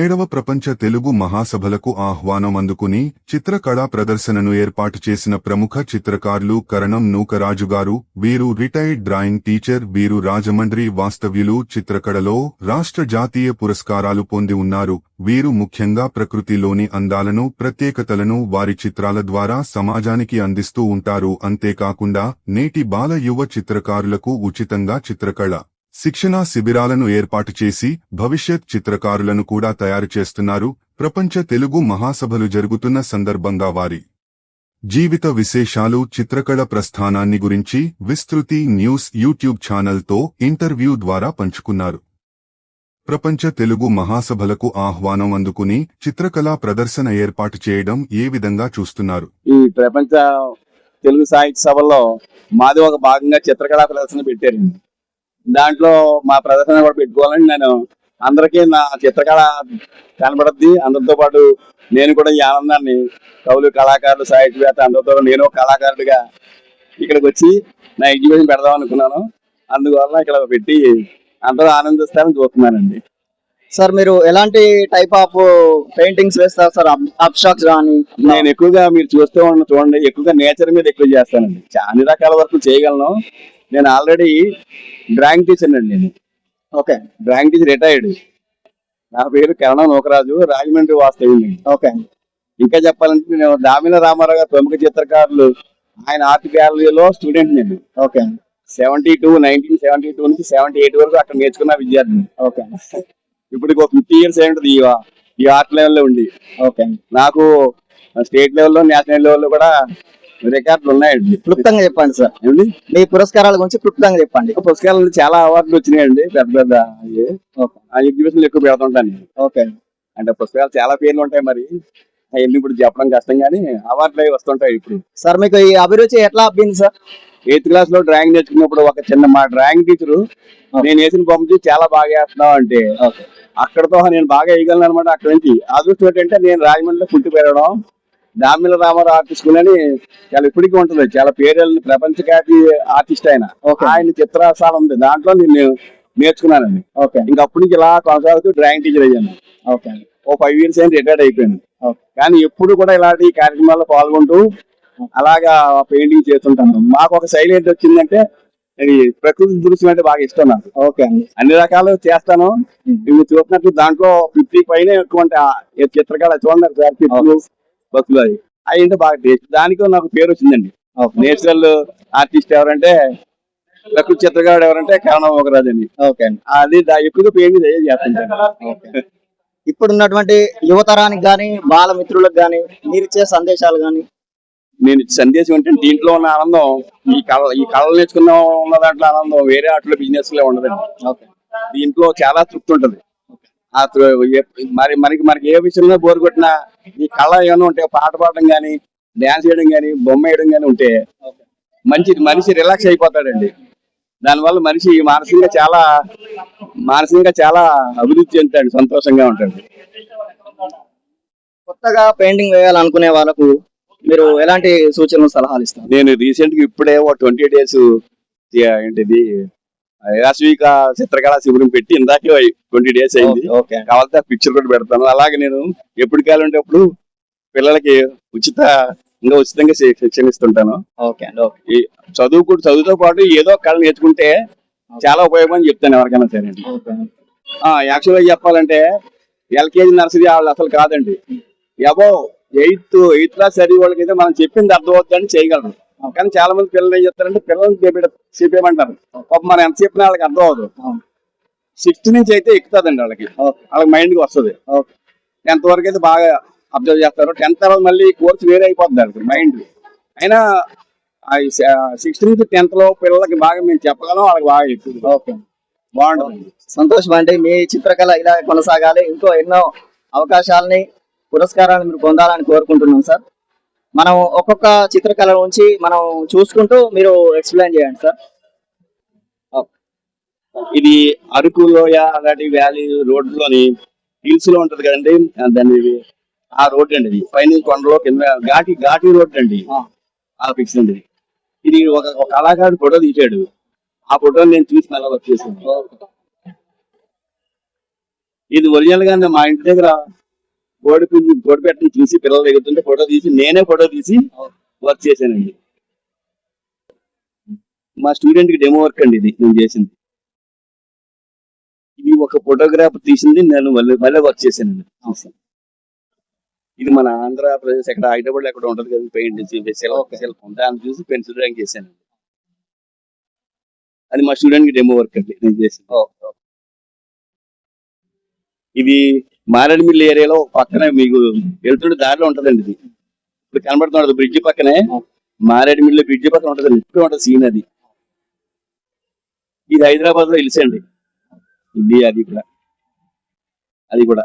ఏడవ ప్రపంచ తెలుగు మహాసభలకు ఆహ్వానం అందుకుని చిత్రకళా ప్రదర్శనను ఏర్పాటు చేసిన ప్రముఖ చిత్రకారులు కరణం నూకరాజుగారు. వీరు రిటైర్డ్ డ్రాయింగ్ టీచర్. వీరు రాజమండ్రి వాస్తవ్యులు. చిత్రకళలో రాష్ట్ర జాతీయ పురస్కారాలు పొంది ఉన్నారు. వీరు ముఖ్యంగా ప్రకృతిలోని అందాలను, ప్రత్యేకతలను వారి చిత్రాల ద్వారా సమాజానికి అందిస్తూ ఉంటారు. అంతేకాకుండా నేటి బాల యువ చిత్రకారులకు ఉచితంగా చిత్రకళ శిక్షణా శిబిరాలను ఏర్పాటు చేసి భవిష్యత్ చిత్రకారులను కూడా తయారు చేస్తున్నారు. ప్రపంచ తెలుగు మహాసభలు జరుగుతున్న సందర్భంగా వారి జీవిత విశేషాలు, చిత్రకళ ప్రస్థానాన్ని గురించి విస్తృతి న్యూస్ యూట్యూబ్ ఛానల్తో ఇంటర్వ్యూ ద్వారా పంచుకున్నారు. ప్రపంచ తెలుగు మహాసభలకు ఆహ్వానం అందుకుని చిత్రకళా ప్రదర్శన ఏర్పాటు చేయడం ఏ విధంగా చూస్తున్నారు? ఈ ప్రపంచ తెలుగు సాహిత్య సభలో మాది ఒక భాగంగా చిత్రకళా ప్రదర్శన పెట్టారు. దాంట్లో మా ప్రదర్శన కూడా పెట్టుకోవాలని నేను అందరికీ నా చిత్రకళ కనబడద్ది. అందరితో పాటు నేను కూడా ఈ ఆనందాన్ని కవులు, కళాకారులు, సాహిత్యవేత్త అందరితో నేను కళాకారుడిగా ఇక్కడికి వచ్చి నా ఎగ్జిబిషన్ పెడదాం అనుకున్నాను. అందువల్ల ఇక్కడ పెట్టి అందరూ ఆనందిస్తారని చూస్తున్నానండి. సార్, మీరు ఎలాంటి టైప్ ఆఫ్ పెయింటింగ్స్ వేస్తారు సార్? అబ్స్ట్రాక్ట్స్ కానీ? నేను ఎక్కువగా మీరు చూడండి ఎక్కువగా నేచర్ మీద ఎక్కువ చేస్తానండి. అన్ని రకాల వరకు చేయగలను. నేను ఆల్రెడీ డ్రాయింగ్ టీచర్ అండి. నేను ఓకే, డ్రాయింగ్ టీచర్ రిటైర్డ్. నా పేరు కరణం నూకరాజు, రాజమండ్రి వాస్తవ్యుని. ఓకే. ఇంకా చెప్పాలంటే నేను దామిల రామారావు గారు ప్రముఖ చిత్రకారులు ఆయన ఆర్ట్ గ్యాలరీలో స్టూడెంట్. నేను ఓకే 1972 నుంచి 78 వరకు అక్కడ నేర్చుకున్న విద్యార్థిని. ఓకే. ఇప్పుడు 50 years ఏంటది ఈ ఆర్ట్ లెవెల్లో ఉండి. ఓకే. నాకు స్టేట్ లెవెల్లో, నేషనల్ లెవెల్లో కూడా రికార్డులు ఉన్నాయండి. క్లుప్తంగా చెప్పండి సార్, మీ పురస్కారాల గురించి క్లుప్తంగా చెప్పండి. పురస్కారాలు చాలా అవార్డులు వచ్చినాయండి, పెద్ద పెద్ద ఎగ్జిబిషన్లు ఎక్కువ పెడుతుంటాను. ఓకే. అంటే పుస్తకాలు చాలా పేర్లు ఉంటాయి, మరి అవన్నీ ఇప్పుడు చెప్పడం కష్టం, కానీ అవార్డులు అవి వస్తుంటాయి. ఇప్పుడు సార్, మీకు ఈ అభిరుచి ఎట్లా అబ్బింది సార్? 8th class లో డ్రాయింగ్ నేర్చుకున్నప్పుడు ఒక చిన్న మా డ్రాయింగ్ టీచరు నేను వేసిన బొమ్మ చాలా బాగా వేస్తున్నావు అంటే అక్కడతో నేను బాగా వేయగలను అనమాట. అక్కడ నుంచి అదృష్టం ఏంటంటే నేను రాజమండ్రిలో పుట్టి పెరగడం, దామిల రామారావు ఆర్ట్ స్కూల్ అని చాలా ఇప్పటికీ ఉంటుంది, చాలా పేరు ప్రపంచ ఖ్యాతి ఆర్టిస్ట్ ఆయన చిత్రశాల ఉంది, దాంట్లో నేను నేర్చుకున్నానండి. ఓకే. ఇంకా అప్పటి నుంచి ఇలా కొనసాగుతూ డ్రాయింగ్ టీచర్ అయ్యాను. ఓకే. ఓ 5 years అయినా రిటైర్డ్ అయిపోయాను. కానీ ఎప్పుడు కూడా ఇలాంటి కార్యక్రమాల్లో పాల్గొంటూ అలాగా పెయింటింగ్ చేస్తుంటాను. మాకు ఒక శైలి ఏంటి వచ్చిందంటే, ఇది ప్రకృతి దృశ్యం అంటే బాగా ఇష్టం నాకు. ఓకే. అన్ని రకాలు చేస్తాను. ఇవి చూసినట్టు దాంట్లో 50 పైన ఎక్కువ చిత్రకళ చూడండి సార్, బస్సులు అవి అంటే బాగా టేస్ట్. దానికి నాకు పేరు వచ్చిందండి. నేచురల్ ఆర్టిస్ట్ ఎవరంటే, ప్రకృతి చిత్రకారుడు ఎవరంటే కరణం నూకరాజు అని. ఓకే. అది ఎక్కువగా పెయింటింగ్ చేస్తుంటాను. ఇప్పుడున్నటువంటి యువతరానికి గాని, బాల మిత్రులకు గాని మీరు ఇచ్చే సందేశాలు గాని? నేను సందేశం అంటే, దీంట్లో ఉన్న ఆనందం ఈ కళలు నేర్చుకున్న ఉన్న దాంట్లో ఆనందం వేరే ఆటలో బిజినెస్ లో ఉండదండి. దీంట్లో చాలా తృప్తి ఉంటుంది. మరి మనకి ఏ విషయంలో బోర్ కొట్టినా ఈ కళ ఏమైనా ఉంటే, పాట పాడడం కానీ, డ్యాన్స్ చేయడం కానీ, బొమ్మ వేయడం కానీ ఉంటే మనిషి రిలాక్స్ అయిపోతాడండి. దానివల్ల మనిషి మానసికంగా చాలా అభివృద్ధి చెందుతాడు, సంతోషంగా ఉంటాడు. కొత్తగా పెయింటింగ్ వేయాలనుకునే వాళ్ళకు మీరు ఎలాంటి సూచనలు, సలహాలు ఇస్తారు? నేను రీసెంట్ గా ఇప్పుడే 20 days ఏంటిది యాశ్విక చిత్రకళా శిబిరం పెట్టి ఇందాకే 20 days అయింది. కావాలంటే ఆ పిక్చర్ కూడా పెడతాను. అలాగే నేను ఎప్పుడు కావాలంటే అప్పుడు పిల్లలకి ఉచితంగా శిక్షణ ఇస్తుంటాను. చదువుతో పాటు ఏదో కళ నేర్చుకుంటే చాలా ఉపయోగం అని చెప్తాను ఎవరికైనా సరే. యాక్చువల్గా చెప్పాలంటే LKG నర్సరీ వాళ్ళు అసలు కాదండి, అబౌవ్ 8th class చదివే వాళ్ళకైతే మనం చెప్పింది అర్థం అవుతుందని చేయగలరు. కానీ చాలా మంది పిల్లలు ఏం చెప్తారంటే, పిల్లల్ని చెప్పేయమంటారు, పాపం మనం ఎంత చెప్పినా వాళ్ళకి అర్థం అవ్వదు. 6th నుంచి అయితే ఎక్కుతుందండి వాళ్ళకి మైండ్కి వస్తుంది. ఎంతవరకు అయితే బాగా అబ్జర్వ్ చేస్తారు. 10th తర్వాత మళ్ళీ కోర్సు వేరే అయిపోతుంది మైండ్. అయినా 6th నుంచి 10th లో పిల్లలకి బాగా మేము చెప్పగలం, వాళ్ళకి బాగా ఎక్కువ బాగుంటుంది. సంతోషం అండి. మీ చిత్రకళ ఇలా కొనసాగాలి, ఇంకో ఎన్నో అవకాశాలని, పురస్కారాలు మీరు పొందాలని కోరుకుంటున్నాం సార్. మనం ఒక్కొక్క చిత్రకళ నుంచి మనం చూసుకుంటూ మీరు ఎక్స్ప్లెయిన్ చేయండి సార్. ఇది అరకు లోయ అలాంటి వ్యాలీ రోడ్లోని హిల్స్ లో ఉంటది కదండి, దాన్ని ఆ రోడ్ అండి. ఇది పైన కొండలో కింద ఘాటి రోడ్ అండి. ఆ ఫిక్స్ అండి. ఇది ఒక కళాకారుడు ఫోటో తీసాడు. ఆ ఫోటోని నేను చూసి మళ్ళీ వచ్చేసాను. ఇది ఒరిజినల్ గా మా ఇంటి దగ్గర బోర్డు పెట్టని చూసి పిల్లలు ఎగుతుంటే ఫోటో తీసి నేనే ఫోటో తీసి వర్క్ చేశానండి. మా స్టూడెంట్ కి డెమో వర్క్ అండి ఇది నేను చేసింది. ఇది ఒక ఫోటోగ్రాఫర్ తీసింది, నేను మళ్ళీ వర్క్ చేశానండి. ఇది మన ఆంధ్రప్రదేశ్ ఎక్కడ హైదరాబాద్ ఎక్కడ ఉంటది కదా పెయింట్ శిల్పం, దాన్ని చూసి పెన్సిల్ డ్రాయింగ్ చేశాను. అది మా స్టూడెంట్ కి డెమో వర్క్ అండి నేను చేసింది. ఇది మారేడుమిల్లి ఏరియాలో పక్కనే మీకు వెళ్తుంటే దారిలో ఉంటదండి. ఇది ఇప్పుడు కనబడుతున్నది బ్రిడ్జ్ పక్కనే, మారేడుమిల్లి బ్రిడ్జ్ పక్కన ఉంటదండి. ఇప్పుడు ఉంటది సీన్ అది. ఇది హైదరాబాద్ లో తెలిసండి. ఇది అది కూడా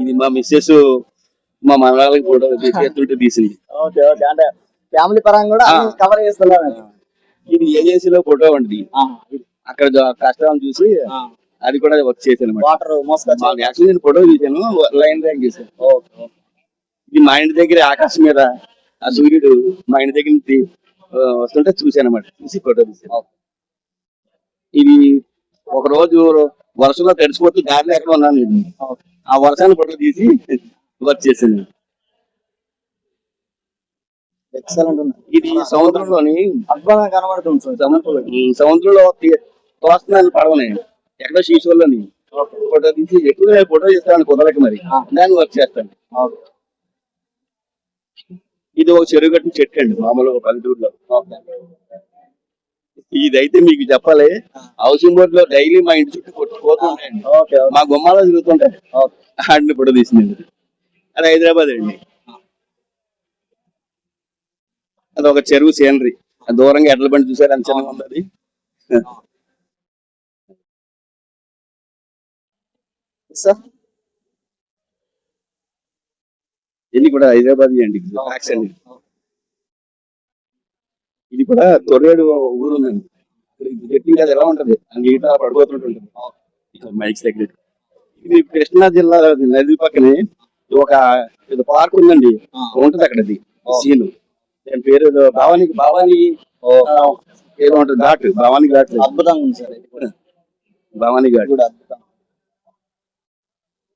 ఇది మా మిస్సెస్ మా మనవాళ్ళకి ఫోటో చేస్తుంటే తీసింది. అంటే ఫ్యామిలీ పరంగా కూడా కవర్ చేస్తున్నారు. ఇది ఏజెన్సీలో ఫోటో అండి. అక్కడ కష్టాలను చూసి అది కూడా వర్క్ చేశాను. వాటర్ యాక్చువల్లీ నేను ఫోటో తీసాను, లైన్ డ్రాయింగ్ చేశాను. ఇది మా ఇంటి దగ్గర ఆకాశం మీద ఆ సూర్యుడు మా ఇంటి దగ్గర నుంచి వస్తుంటే చూశాను అన్నమాట. చూసి ఫోటో తీసాను. ఇది ఒక రోజు వర్షంలో తడిసిపోతూ దారిలో ఎక్కడ ఉన్నాను నేను. ఆ వర్షాన్ని ఫోటో తీసి వర్క్ చేశాను. ఇది సముద్రంలోని అద్భుతంగా కనబడుతుంది సార్. సముద్రంలో తోస్తున్నాను పడవని ఎక్కడో శ్రీశూర్లోని ఫోటో తీసి ఎక్కువ ఫోటో చేస్తాను కుదరక, మరి దాన్ని వర్క్ చేస్తాను. ఇది ఒక చెరువు కట్టిన చెట్టు అండి మామూలుగా పల్లెటూరులో. ఇదైతే మీకు చెప్పాలి, హౌసింగ్ బోర్డ్ లో డైలీ మా ఇంటి చుట్టూ పోతుంటాయండి, మా గుమ్మాలో తిరుగుతుంటాయి. ఆడిని ఫోటో తీసిందండి. అది హైదరాబాద్ అండి. అది ఒక చెరువు సీనరీ, దూరంగా ఎడ్ల బండి చూసారు ఎంత చిన్నగా ఉంది. ఇది కూడా హైదరాబాద్ అండి. అండి ఇది కూడా తొర్రేడు ఊరు ఉందండి. గట్టి అది ఎలా ఉంటది, నీట పడిపోతుంటుంది మైక్స్ దగ్గర. ఇది కృష్ణా జిల్లా నది పక్కనే ఒక పార్క్ ఉందండి, ఉంటది అక్కడ. అది సీన్ దాని పేరు భవానీ ఏదో ఉంటది, ఘాట్, భవానీ ఘాట్. అద్భుతంగా ఉంది సార్ భవానీ ఘాట్.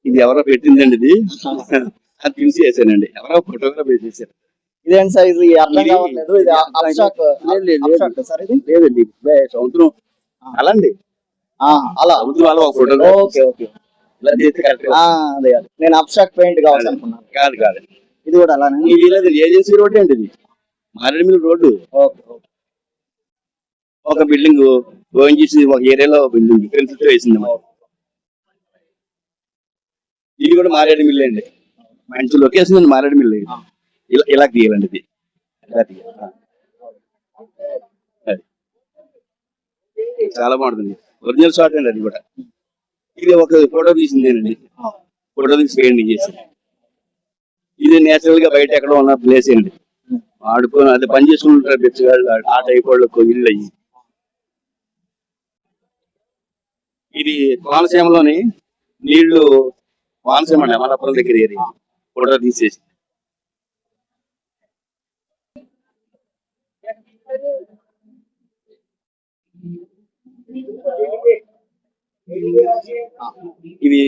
ఇది ఎవరో పెట్టిందండి, ఇది అది చూసి వేసానండి. ఎవరో ఫోటోగ్రాఫ్ వేసేసారు. ఇదేంటి సార్, ఇది అర్థం కావట్లేదు. ఇది లేదండి, సముద్రం అలాండి, అలా సముద్రం ఒక ఫోటో. ఇలా చేస్తే కరెక్ట్. నేను అబ్స్ట్రాక్ట్ పెయింట్ కావాలి అనుకున్నాను. కాదు, ఇది కూడా అలానే. ఇది లేదు, ఏజెన్సీ రోడ్ అండి. ఇది మారేడుమిల్లి రోడ్డు. ఒక బిల్డింగ్ ఓఎన్జీసీ ఒక ఏరియాలో బిల్డింగ్ పెన్సిల్తో వేసింది. ఇది కూడా మారేడుమిల్లి అండి. మంచి లొకేషన్ అండి మారేడుమిల్లి. ఇలా తీయాలండి, ఇది ఇలా తీయాలి. చాలా బాగుంటుంది, ఒరిజినల్ షాట్ అండి. అది కూడా ఇది ఒక ఫోటో తీసిందేనండి, ఫోటో తీసి పెయింటింగ్ చేసి. ఇది నేచురల్ గా బయట ఎక్కడ ఉన్న ప్లేస్ అండి. ఆడుకొని అది పని చేసుకుంటారు బెచ్చగాళ్ళు, ఆ టైప్ వాళ్ళకు ఇల్లు అయ్యి. ఇది కోనసీమలోని నీళ్లు, కోనసీమ అండి అమలాపురం దగ్గర ఏరియా. ఫోటో తీసేసి ఇది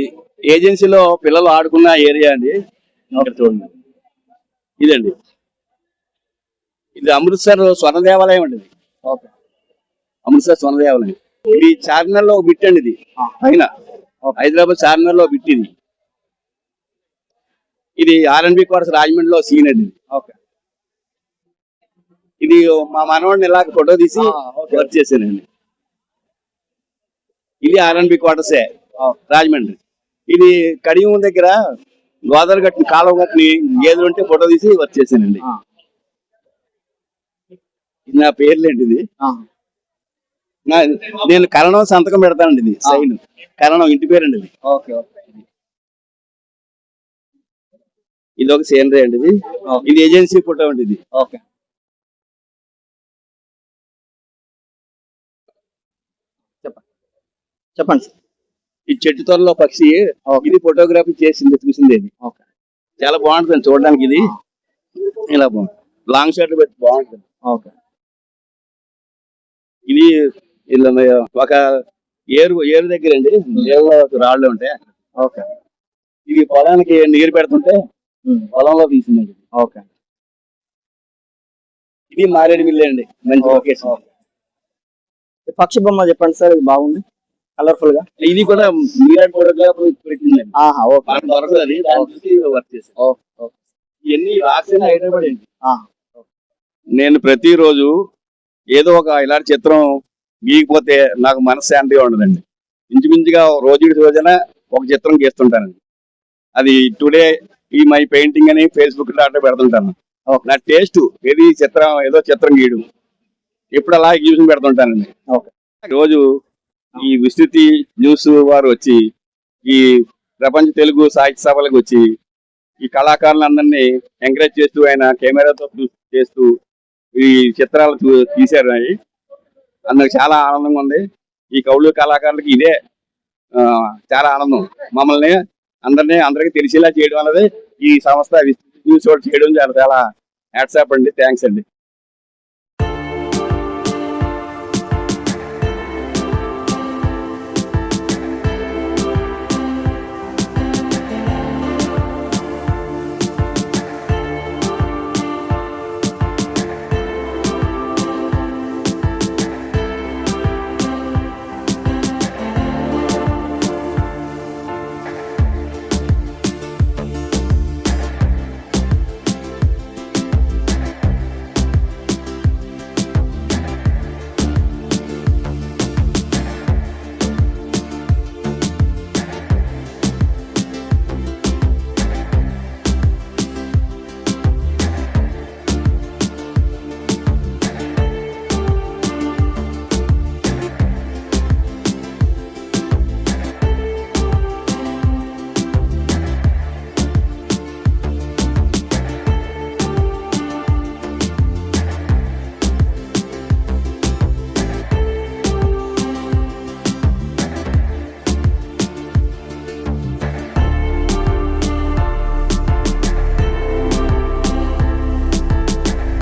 ఏజెన్సీలో పిల్లలు ఆడుకున్న ఏరియా అండి. చూడండి, ఇదండి. ఇది అమృత్సర్ స్వర్ణ దేవాలయం అండి. అమృత్సర్ స్వర్ణ దేవాలయం. ఇది చార్మినార్ లో బిట్ అండి. ఇది పైన హైదరాబాద్ చార్మినార్ లో బిట్. ఇది ఆర్ఎన్బి క్వార్టర్స్ రాజమండ్రిలో సీన్ అండి. ఇది మా మనవాడిని ఇలా ఫోటో తీసి వర్క్ చేశానండి. ఇది ఆర్ఎన్బి క్వార్టర్సే రాజమండ్రి. ఇది కడియం దగ్గర గోదావరి గట్టిని కాలువ గట్టిని గేదెలు ఉంటే ఫోటో తీసి వర్క్ చేశానండి. ఇది నా పేర్లేంటి. ఇది నేను కరణం సంతకం పెడతానండి. ఇది సైన్ కరణం ఇంటి పేరండి. ఇది ఇది ఒక సీనరీ అండి. ఇది ఏజెన్సీ ఫోటో అండి. ఇది చెప్పండి. ఈ చెట్టు త్వరలో పక్షి, ఇది ఫోటోగ్రఫీ చేసింది, చూసింది. అది చాలా బాగుంటుంది చూడడానికి. ఇది ఇలా బాగుంటుంది, లాంగ్ షాట్ పెట్టి బాగుంటుంది. ఇది ఇలా ఒక ఏరు దగ్గర అండి, ఏరులో రాళ్ళు ఉంటాయి. ఓకే. ఇది పొలానికి నీరు పెడుతుంటే పొలంలో తీసిందండి. ఓకే. ఇది మారేడు మిల్లి అండి, మంచి లొకేషన్. పక్షి బొమ్మ చెప్పండి సార్, ఇది బాగుంది కలర్ఫుల్ గా. ఇది కూడా మీరాట్ ఫోటోగ్రాఫ్ పెట్టిందండి. ఆహా, ఓకే. మనకు దొరకదు అది, దాన్ని చూసి వర్క్ చేశాను. ఓకే. ఇవన్నీ రాసిన హైదరాబాద్ అండి. ఆహా. నేను ప్రతిరోజు ఏదో ఒక ఇలాంటి చిత్రం గీయకపోతే నాకు మనశ్శాంతిగా ఉండదండి. ఇంచుమించుగా రోజున ఒక చిత్రం గీస్తుంటానండి. అది టుడే ఈ మై పెయింటింగ్ అని ఫేస్బుక్ లో పెడుతుంటాను. ఓకే. నా టేస్ట్ ఏదో చిత్రం గీయడం ఎప్పుడు అలా చూసి పెడుతుంటానండి. ఓకే. రోజు ఈ విస్తృతి న్యూస్ వారు వచ్చి ఈ ప్రపంచ తెలుగు సాహిత్య సభలకు వచ్చి ఈ కళాకారులందరినీ ఎంకరేజ్ చేస్తూ ఆయన కెమెరాతో చేస్తూ ఈ చిత్రాలు తీశారు. అవి అందుకు చాలా ఆనందంగా ఉంది. ఈ కవులు కళాకారులకి ఇదే చాలా ఆనందం. మమ్మల్ని అందరికీ తెలిసేలా చేయడం అనేది ఈ సంస్థ న్యూస్ చేయడం చాలా హ్యాట్సాప్ అండి. థ్యాంక్స్ అండి.